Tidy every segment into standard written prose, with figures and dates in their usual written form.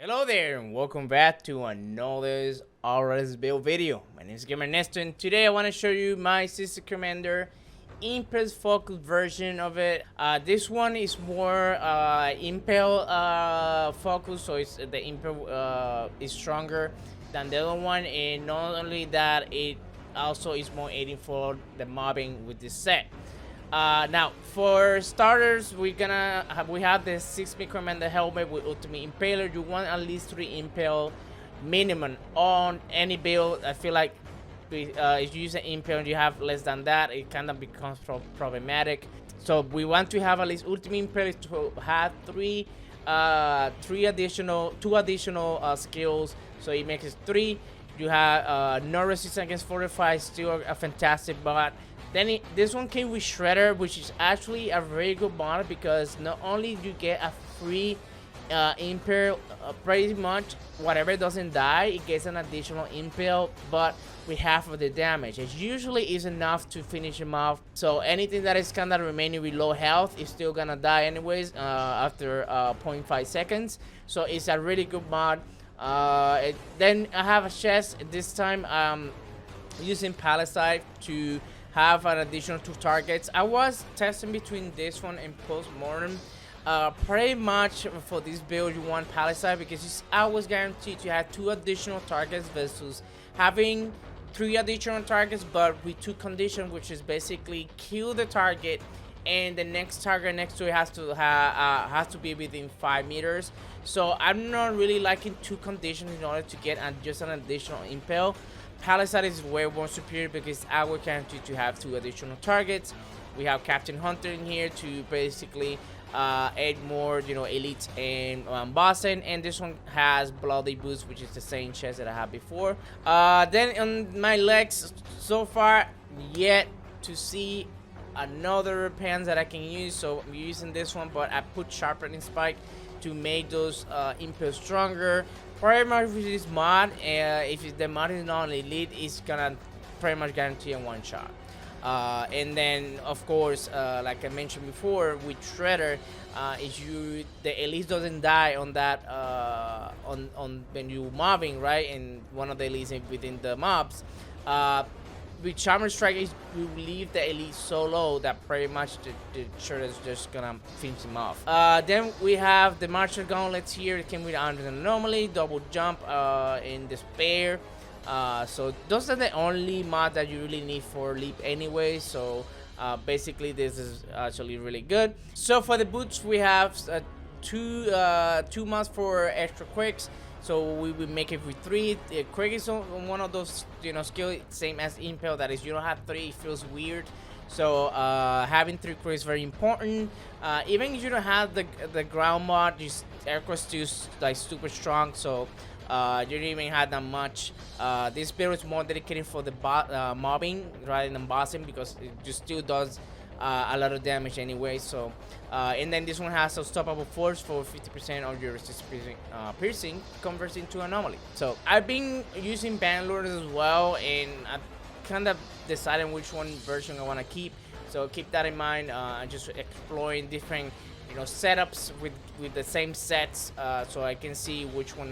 Hello there and welcome back to another Outriders Build video. My name is GamerNesto and today I want to show you my Seismic Commander Impale focus version of it. This one is more Impale focus, so it's the Impale is stronger than the other one, and not only that, it also is more aiding for the mobbing with this set. Now, for starters, we have the Seismic Commander helmet with Ultimate Impaler. You want at least 3 Impale minimum on any build. I feel like if you use an Impale and you have less than that, it kind of becomes problematic. So we want to have at least Ultimate Impale to have two additional skills. So it makes it 3. You have no resistance against fortify, still a fantastic bot. Then this one came with Shredder, which is actually a very good mod because not only do you get a free Impale, pretty much whatever doesn't die, it gets an additional Impale, but with half of the damage. It usually is enough to finish him off. So anything that is kind of remaining with low health is still gonna die anyways after 0.5 seconds. So it's a really good mod. Then I have a chest this time using Palisade to have an additional 2 targets. I was testing between this one and Postmortem. Pretty much for this build you want Palisade because it's always guaranteed to have 2 additional targets versus having 3 additional targets but with 2 conditions, which is basically kill the target and the next target next to it has to be within 5 meters. So I'm not really liking 2 conditions in order to get just an additional Impale. Palisade is way more superior because I will guarantee to have 2 additional targets. We have Captain Hunter in here to basically add more, elites and bossing, and this one has bloody boots, which is the same chest that I had before. Then on my legs, so far yet to see another pants that I can use, so I'm using this one, but I put sharpening spike to make those Impale stronger. Pretty much with this mod, if the mod is not elite, it's gonna pretty much guarantee a 1 shot. And then of course, like I mentioned before, with Shredder, if the elite doesn't die on that on when you mobbing, right, and one of the elites within the mobs, with Charmer Strike, you leave the elite so low that pretty much the Shredder is just gonna finish him off. Then we have the Martial Gauntlets here. It came with under anomaly, double jump, in despair. So those are the only mods that you really need for leap anyway. So basically this is actually really good. So for the boots, we have two mods for extra quicks. So we will make it with 3. Quick is one of those skill same as Impale, that is you don't have 3, it feels weird. So having 3 quick is very important. Even if you don't have the ground mod, just aircraft still like super strong. So you don't even have that much. This build is more dedicated for the mobbing rather than bossing because it just still does a lot of damage anyway. So and then this one has unstoppable force for 50% of your resistance piercing converts into anomaly. So I've been using Bannelords as well, and I'm kind of deciding which one version I want to keep. So keep that in mind. Just exploring different setups with the same sets, so I can see which one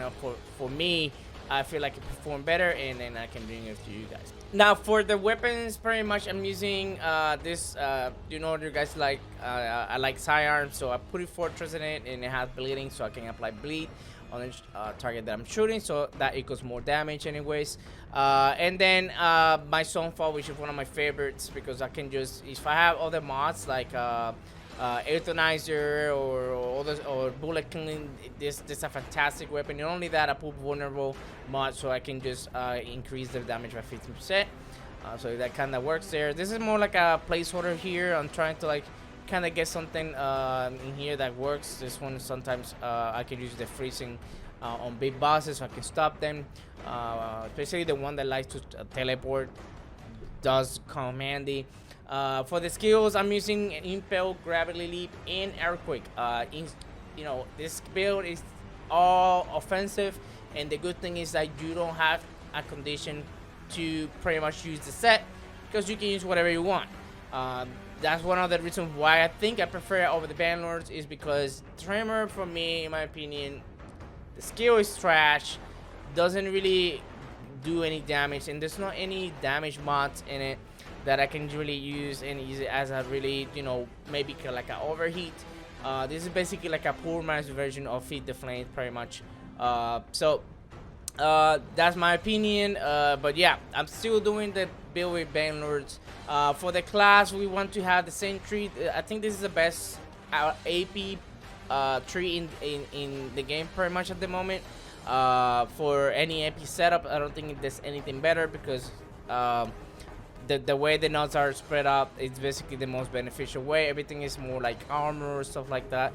for me I feel like it performed better, and then I can bring it to you guys. Now for the weapons, pretty much I'm using this, you guys like, I like sidearm, so I put a fortress in it, and it has bleeding, so I can apply bleed on the target that I'm shooting, so that equals more damage anyways. And then my Sunfall, which is one of my favorites because I can just, if I have other mods like Euthanizer or Bullet Killing, this is a fantastic weapon. Not only that, I put vulnerable mod so I can just increase their damage by 15%. So that kind of works there. This is more like a placeholder here. I'm trying to like kind of get something in here that works. This one sometimes I can use the freezing on big bosses so I can stop them. Especially the one that likes to teleport does come handy. For the skills, I'm using Impale, Gravity Leap, and Earthquake. This build is all offensive, and the good thing is that you don't have a condition to pretty much use the set because you can use whatever you want. That's one of the reasons why I think I prefer it over the Bannelords, is because Tremor, for me, in my opinion, The skill is trash, doesn't really do any damage, and there's not any damage mods in it that I can really use and use it as a really, you know, maybe like an overheat. This is basically like a poor man's version of Feed the Flame, pretty much. That's my opinion. But yeah, I'm still doing the build with Bannelords. For the class, we want to have the same tree. I think this is the best AP tree in the game, pretty much at the moment. For any AP setup, I don't think there's anything better because the way the nuts are spread out, it's basically the most beneficial way. Everything is more like armor or stuff like that.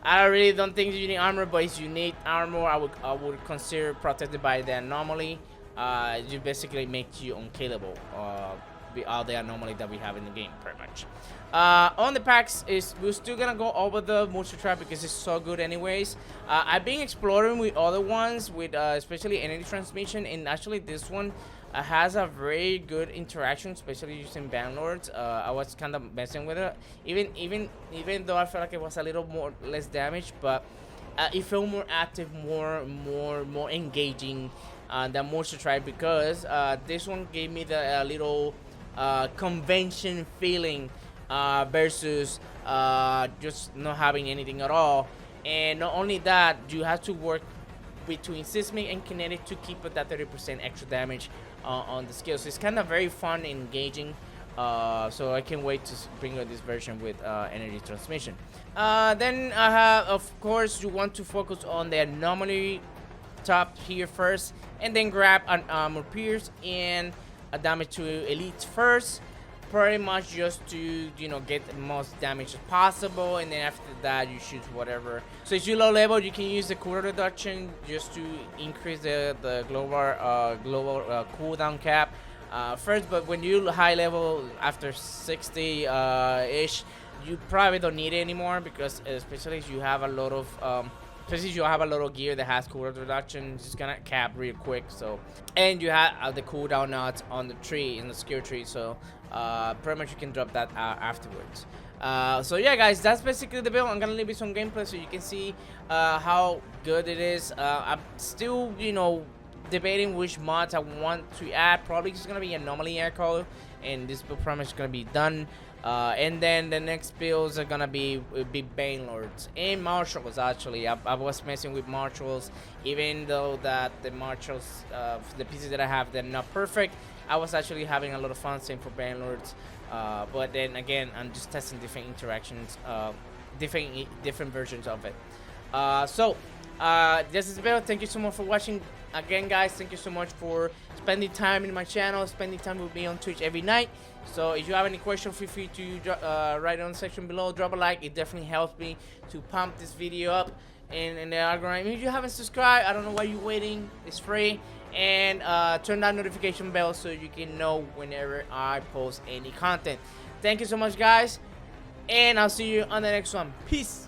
I really don't think you need armor, but if you need armor, I would consider protected by the anomaly. You basically make you unkillable with all the anomaly that we have in the game, pretty much. On the packs, we're still gonna go over the moisture trap because it's so good anyways. I've been exploring with other ones, with especially energy transmission, and actually this one has a very good interaction, especially using Bannelords. I was kind of messing with it, even though I felt like it was a little less damage, but it felt more active, more engaging than Moisture Tribe, because this one gave me the little convention feeling versus just not having anything at all. And not only that, you have to work between Seismic and Kinetic to keep up that 30% extra damage on the skills. So it's kind of very fun and engaging. So I can't wait to bring out this version with energy transmission. Then I have, of course, you want to focus on the anomaly top here first, and then grab an armor pierce and a damage to elites first, pretty much just to, you know, get the most damage as possible, and then after that you shoot whatever. So if you're low level, you can use the cooldown reduction just to increase the global cooldown cap first. But when you high level after 60 ish, you probably don't need it anymore, because especially if you have a lot of especially if you have a lot of gear that has cooldown reduction, it's just gonna cap real quick. So, and you have the cooldown knots on the tree, in the skill tree, so pretty much you can drop that afterwards. So yeah, guys, that's basically the build. I'm gonna leave you some gameplay so you can see how good it is. I'm still, you know, debating which mods I want to add. Probably it's gonna be Anomaly Echo, and this build pretty much is gonna be done. And then the next builds are gonna be Bannelords and Marshals. Actually, I was messing with Marshals, even though that the Marshals, the pieces that I have, they're not perfect. I was actually having a lot of fun, same for Bannelords. But then again, I'm just testing different interactions, different versions of it. This is Bill. Thank you so much for watching. Again, guys, thank you so much for spending time in my channel, spending time with me on Twitch every night. So if you have any questions, feel free to write on the section below. Drop a like. It definitely helps me to pump this video up in the algorithm. If you haven't subscribed, I don't know why you're waiting. It's free. And turn that notification bell so you can know whenever I post any content. Thank you so much, guys, and I'll see you on the next one. Peace.